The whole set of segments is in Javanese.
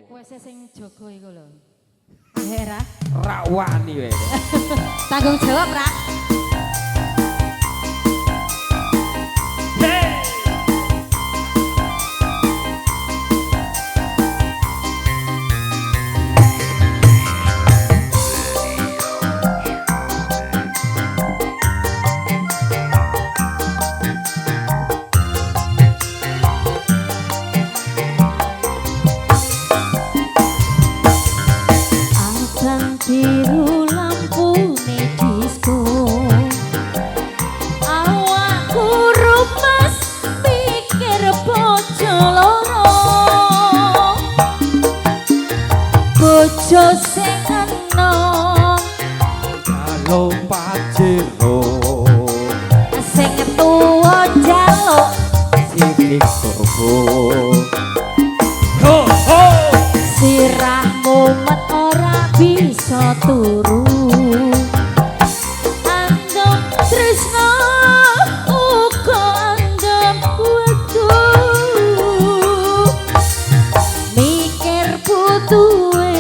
Request sing jaga iku lho. Hera. Ra wani wae. Tanggung jawab, Ra. Biru lampune disco awakku rumes pikir bojo loro bojo sing enom Halo pajero sing tuwa jaluk sidik turbo ho ho sirahmu met ora bisa turu andam tresno uga andam kudu mikir butuhe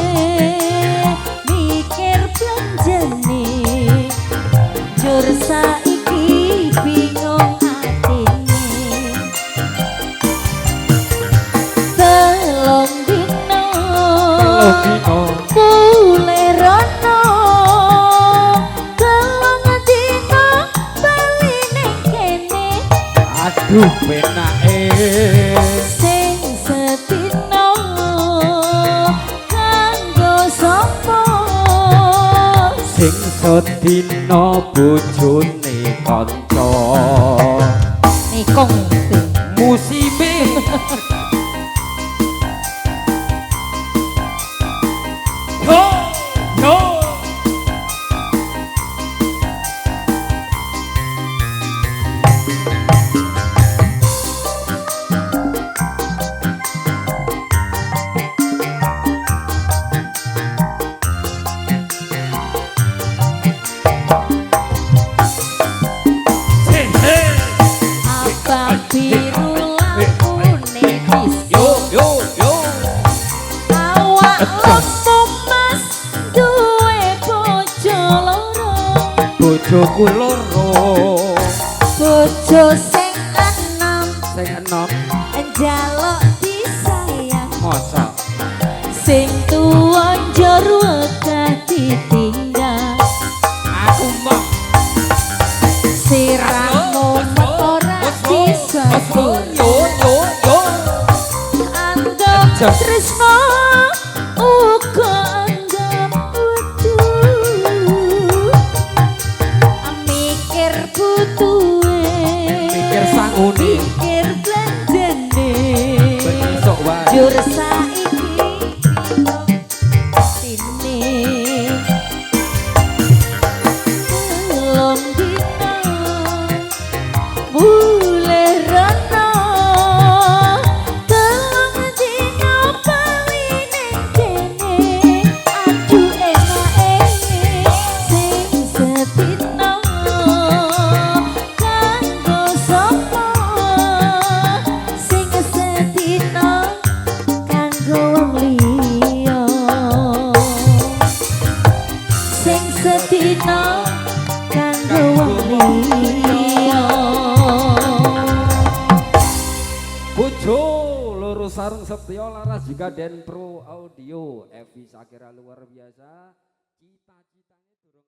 mikir planjene jur saiki bingung atine telung dino Bule rono telung dino bali ning kene aduh penake sing sedina kanggo sapa sing sedina bojone kanca nikung musibe ho ho abang biru lampune disco yo yo awak lemu mas duwe bojo loro bojoku loro bojo sing enom sing enom njaluk disayang masa sing tuwa njur wegah ditinggal aku mah sirahmu ora bisa yo yo yo andam tresno uga andam kudu mikir butuhe mikir sangune mikir blanjane besok wae jur saiki sini telung dina bule rono telung dina bali ning kene aduh enake sing sedina kanggo sapa sing sedina kanggo wong liya sing sedina kanggo wong liya bojo loro sarung setya laras jika Den Pro Audio Evi Sakira luar biasa cita-citanya durung